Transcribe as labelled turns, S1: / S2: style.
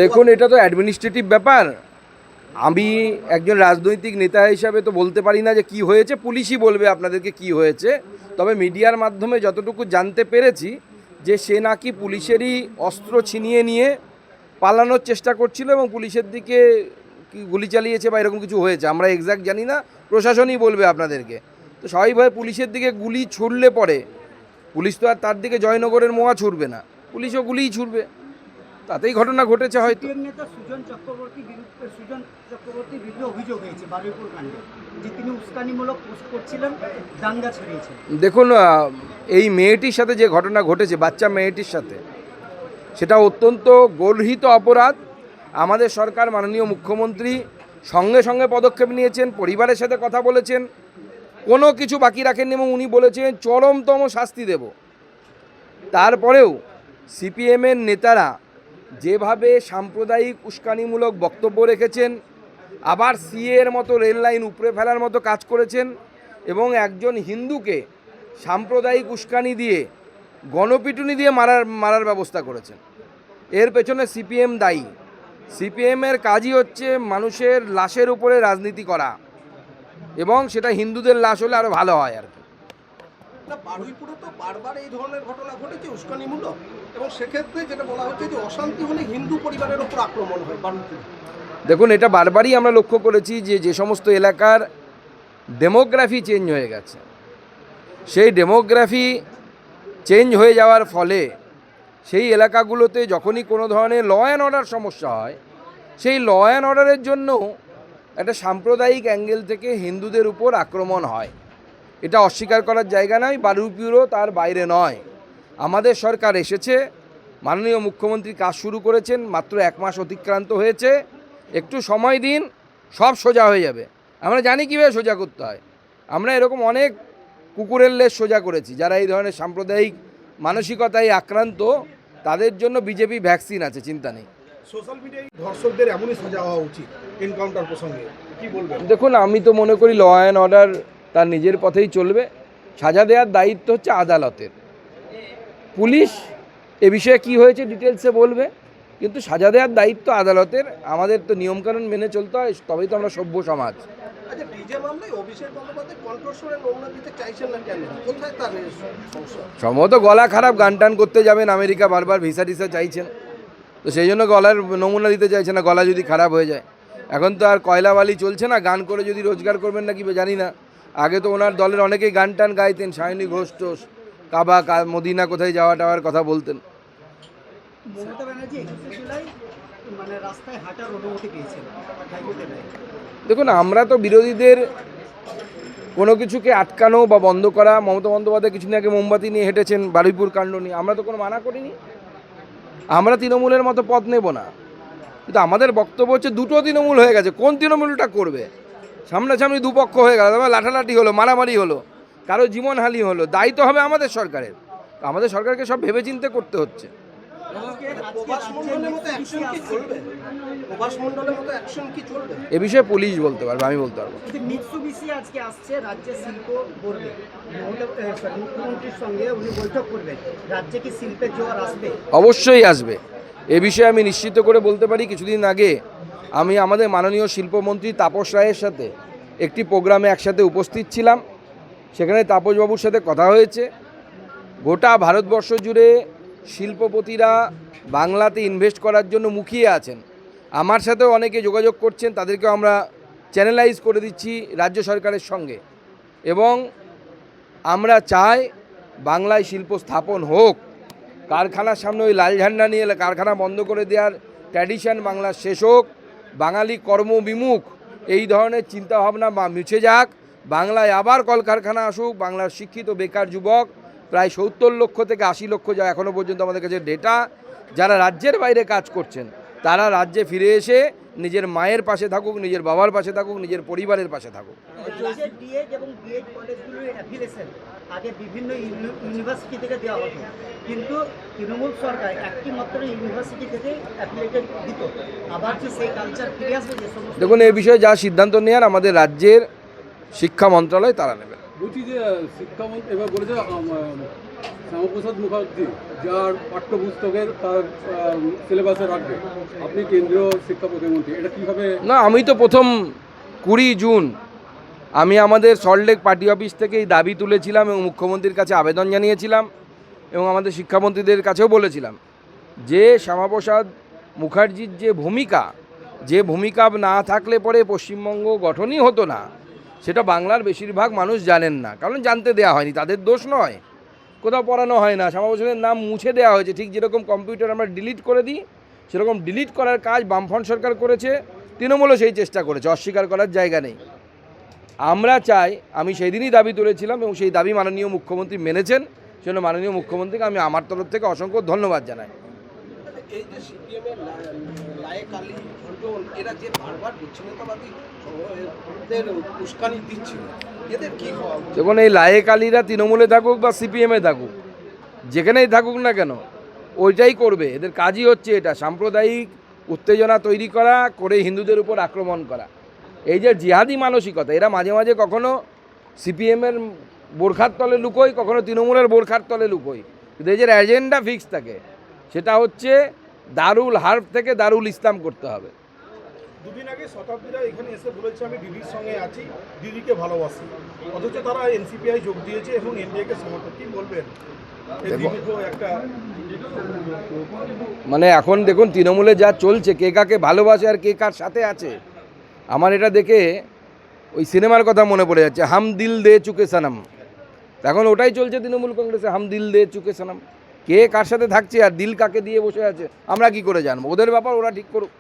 S1: দেখুন, এটা তো অ্যাডমিনিস্ট্রেটিভ ব্যাপার। আমি একজন রাজনৈতিক নেতা হিসাবে তো বলতে পারি না যে কি হয়েছে, পুলিশই বলবে আপনাদেরকে কি হয়েছে। তবে মিডিয়ার মাধ্যমে যতটুকু জানতে পেরেছি যে সে নাকি পুলিশেরই অস্ত্র ছিনিয়ে নিয়ে পালানোর চেষ্টা করছিল এবং পুলিশের দিকে গুলি চালিয়েছে বা এরকম কিছু হয়েছে। আমরা এক্স্যাক্ট জানি না, প্রশাসনই বলবে আপনাদেরকে। তো স্বাভাবিকভাবে পুলিশের দিকে গুলি ছুড়লে পরে পুলিশ তো আর তার দিকে জয়নগরের মোয়া ছুড়বে না, পুলিশও গুলিই ছুড়বে। তাতেই ঘটনা ঘটেছে হয়তো।
S2: সুজন চক্রবর্তীর বিরুদ্ধে অভিযোগ হয়েছে বারুইপুর কাণ্ডে যে তিনি উস্কানিমূলক পোস্ট করছিলেন, দাঙ্গা ছড়িয়েছেন।
S1: দেখুন, এই মেয়েটির সাথে যে ঘটনা ঘটেছে, বাচ্চা মেয়েটির সাথে, সেটা অত্যন্ত গর্হিত অপরাধ। আমাদের সরকার, মাননীয় মুখ্যমন্ত্রী সঙ্গে সঙ্গে পদক্ষেপ নিয়েছেন, পরিবারের সাথে কথা বলেছেন, কোনো কিছু বাকি রাখেননি এবং উনি বলেছেন চরমতম শাস্তি দেব। তারপরেও সিপিএমের নেতারা যেভাবে সাম্প্রদায়িক উস্কানিমূলক বক্তব্য রেখেছেন, আবার সিএর মতো রেল লাইন উপড়ে ফেলার মতো কাজ করেছেন এবং একজন হিন্দুকে সাম্প্রদায়িক উস্কানি দিয়ে গণপিটুনি দিয়ে মারার ব্যবস্থা করেছেন। এর পেছনে সিপিএম দায়ী। সিপিএমের কাজই হচ্ছে মানুষের লাশের উপরে রাজনীতি করা, এবং সেটা হিন্দুদের লাশ হলে আরও ভালো হয় আর কি।
S3: বারুইপুরে তো বারবার এই ধরনের ঘটনা ঘটেছে উস্কানিমূলক, এবং সেক্ষেত্রে যেটা বলা হচ্ছে যে অশান্তি হলে হিন্দু পরিবারের ওপর আক্রমণ হয় বারুইপুরে।
S1: দেখুন, এটা বারবারই আমরা লক্ষ্য করেছি যে সমস্ত এলাকার ডেমোগ্রাফি চেঞ্জ হয়ে গেছে, সেই ডেমোগ্রাফি চেঞ্জ হয়ে যাওয়ার ফলে সেই এলাকাগুলোতে যখনই কোনো ধরনের ল অ্যান্ড অর্ডার সমস্যা হয়, সেই ল অ্যান্ড অর্ডারের জন্য একটা সাম্প্রদায়িক অ্যাঙ্গেল থেকে হিন্দুদের উপর আক্রমণ হয়। এটা অস্বীকার করার জায়গা নয়, বারুইপুরও তার বাইরে নয়। আমাদের সরকার এসেছে, মাননীয় মুখ্যমন্ত্রী কাজ শুরু করেছেন, মাত্র 1 মাস অতিক্রান্ত হয়েছে। একটু সময় দিন, সব সোজা হয়ে যাবে। আমরা জানি কীভাবে সোজা করতে হয়। আমরা এরকম অনেক কুকুরের লেজ সোজা করেছি। যারা এই ধরনের সাম্প্রদায়িক মানসিকতায় আক্রান্ত, তাদের জন্য বিজেপি ভ্যাকসিন আছে, চিন্তা নেই।
S3: সোশ্যাল মিডিয়ায় ধর্ষকদের এমনই সাজা হওয়া উচিত এনকাউন্টার প্রসঙ্গে কি বলবেন?
S1: দেখুন, আমি তো মনে করি ল অ্যান্ড অর্ডার তার নিজের পথেই চলবে। সাজা দেওয়ার দায়িত্ব হচ্ছে আদালতের। পুলিশ এ বিষয়ে কি হয়েছে ডিটেলসে বলবে, কিন্তু সাজা দেওয়ার দায়িত্ব আদালতের। আমাদের তো নিয়মকানুন মেনে চলতে হয়, তবেই তো আমরা সভ্য সমাজ।
S3: আচ্ছা, ডিজে মামলায় অভিষেক বন্দ্যোপাধ্যায় কণ্ঠস্বরে নমুনা দিতে চাইছেন না কেন? কোথায় তার সমস্যা?
S1: সম্ভবত গলা খারাপ, গান টান করতে যাবেন আমেরিকা, বারবার ভিসা টিসা চাইছেন, তো সেই জন্য গলার নমুনা দিতে চাইছে না। গলা যদি খারাপ হয়ে যায়, এখন তো আর কয়লা বালি চলছে না, গান করে যদি রোজগার করবেন না কি জানি না। আগে তো ওনার দলের অনেকেই গান টান গাইতেন, সায়নী ঘোষ টোষ, কাবা মদিনা কোথায় যাওয়া টাওয়ার কথা বলতেন।
S2: মমতা ব্যানার্জি 21 জুলাই মানে রাস্তায় হাঁটার অনুমতি পেয়েছেন।
S1: দেখুন, আমরা তো বিরোধীদের কোনো কিছুকে আটকানো বা বন্ধ করা, মমতা বন্দ্যোপাধ্যায় কিছুদিন আগে মোমবাতি নিয়ে হেঁটেছেন বারুইপুর কাণ্ড নিয়ে, আমরা তো কোনো মানা করিনি। আমরা তৃণমূলের মতো পথ নেব না, কিন্তু আমাদের বক্তব্য হচ্ছে দুটো তৃণমূল হয়ে গেছে, কোন তৃণমূলটা করবে? সামনাসামনি দুপক্ষ হয়ে গেল, তবে লাঠালাঠি হলো, মারামারি হলো, কারো জীবনহানি হলো, দায়িত্ব হবে আমাদের সরকারের। আমাদের সরকারকে সব ভেবেচিন্তে করতে হচ্ছে। এ বিষয়ে পুলিশ বলতে পারবে, আমি বলতে পারবো।
S2: মিৎসুবিশি আজকে আসছে রাজ্যে শিল্প করবে, মুখ্যমন্ত্রীর সঙ্গে উনি বৈঠক করবেন। রাজ্যে কি শিল্পের জোয়ার আসবে?
S1: অবশ্যই আসবে। এ বিষয়ে আমি নিশ্চিত করে বলতে পারি। কিছুদিন আগে আমি আমাদের মাননীয় শিল্পমন্ত্রী তাপস রায়ের সাথে একটি প্রোগ্রামে একসাথে উপস্থিত ছিলাম। সেখানে তাপসবাবুর সাথে কথা হয়েছে। গোটা ভারতবর্ষ জুড়ে শিল্পপতিরা বাংলাতে ইনভেস্ট করার জন্য মুখিয়ে আছেন। আমার সাথেও অনেকে যোগাযোগ করছেন, তাদেরকেও আমরা চ্যানেলাইজ করে দিচ্ছি রাজ্য সরকারের সঙ্গে, এবং আমরা চাই বাংলায় শিল্প স্থাপন হোক। কারখানার সামনে ওই লাল ঝান্ডা নিয়ে কারখানা বন্ধ করে দেওয়ার ট্র্যাডিশন বাংলার শেষ হোক। বাঙালি কর্মবিমুখ এই ধরনের চিন্তাভাবনা মুছে যাক। বাংলায় আবার কলকারখানা আসুক। বাংলার শিক্ষিত বেকার যুবক প্রায় 70 লক্ষ থেকে 80 লক্ষ, যা এখনও পর্যন্ত আমাদের কাছে ডেটা, যারা রাজ্যের বাইরে কাজ করছেন, তারা রাজ্যে ফিরে এসে নিজের মায়ের পাশে থাকুক, নিজের বাবার পাশে থাকুক, নিজের পরিবারের পাশে থাকুক।
S2: আগে বিভিন্ন ইউনিভার্সিটি থেকে দেওয়া হতো, কিন্তু তৃণমূল সরকার একটি মাত্র ইউনিভার্সিটি থেকে অ্যাফিলিয়েটেড দিত। আবার যে সেই কালচার ফিরে আসবে যে সমস্ত।
S1: দেখুন, এই বিষয়ে যা সিদ্ধান্ত নেওয়ার আমাদের রাজ্যের শিক্ষা মন্ত্রণালয় তারা নেবেন।
S4: বলছি যে শিক্ষামন্ত্রী এবার বলেছে শ্যামাপ্রসাদ মুখার্জি যার পাঠ্যপুস্তকের তার সিলেবাসে রাখবে, আপনি কেন্দ্রীয় শিক্ষা প্রতিমন্ত্রী, এটা কীভাবে?
S1: না, আমি তো প্রথম 20 জুন আমি আমাদের সল্টলেক পার্টি অফিস থেকে এই দাবি তুলেছিলাম এবং মুখ্যমন্ত্রীর কাছে আবেদন জানিয়েছিলাম এবং আমাদের শিক্ষামন্ত্রীদের কাছেও বলেছিলাম যে শ্যামাপ্রসাদ মুখার্জির যে ভূমিকা না থাকলে পরে পশ্চিমবঙ্গ গঠনই হতো না, সেটা বাংলার বেশিরভাগ মানুষ জানেন না, কারণ জানতে দেওয়া হয়নি। তাদের দোষ নয়, কোথাও পড়ানো হয় না। শ্যামাপ্রসাদের নাম মুছে দেওয়া হয়েছে, ঠিক যেরকম কম্পিউটার আমরা ডিলিট করে দিই সেরকম ডিলিট করার কাজ বামফ্রন্ট সরকার করেছে, তৃণমূলও সেই চেষ্টা করেছে, অস্বীকার করার জায়গা নেই। আমরা চাই, আমি সেই দিনই দাবি তুলেছিলাম এবং সেই দাবি মাননীয় মুখ্যমন্ত্রী মেনেছেন, সেজন্য মাননীয় মুখ্যমন্ত্রীকে আমি আমার তরফ থেকে অসংখ্য ধন্যবাদ জানাই।
S3: এই যে সিপিএমের লায়েক আলী ঘন্টন, এরা যে বারবার বিচ্ছিন্নতাবাদী উস্কানি দিচ্ছিল, এদের কি হওয়া উচিত?
S1: যখন এই লায়েক আলীরা তৃণমূলে থাকুক বা সিপিএমে থাকুক, যেখানেই থাকুক না কেন, ওইটাই করবে। এদের কাজই হচ্ছে এটা, সাম্প্রদায়িক উত্তেজনা তৈরি করা, করে হিন্দুদের উপর আক্রমণ করা। এই যে জিহাদি মানসিকতা, এরা মাঝে মাঝে কখনো সিপিএমের বোরখার তলে লুকোয়, কখনো তৃণমূলের বোরখার তলে লুকোয়, কিন্তু এই যে এজেন্ডা ফিক্স থাকে, সেটা হচ্ছে দারুল হার্ব থেকে দারুল ইসলাম করতে হবে।
S5: দুদিন আগে শতাব্দীরা এখানে এসে বলেছে আমি দিদির সঙ্গে আছি, দিদিকে ভালোবাসি, অথচ তারা এনসিপিআই যোগ দিয়েছে এবং এনডিএকে সমর্থন। কি বলবেন? একটা
S1: মানে এখন দেখুন তৃণমূলে যা চলছে, কে কাকে ভালোবাসে আর কে কার সাথে আছে, আমার এটা দেখে ওই সিনেমার কথা মনে পড়ে যাচ্ছে, হাম দিল দে চুকে সনম। এখন ওটাই চলছে তৃণমূল কংগ্রেসে, হাম দিল দে চুকে সনম। কে কার সাথে থাকছে আর দিল কাকে দিয়ে বসে আছে আমরা কি করে জানবো? ওদের ব্যাপার, ওরা ঠিক করুক।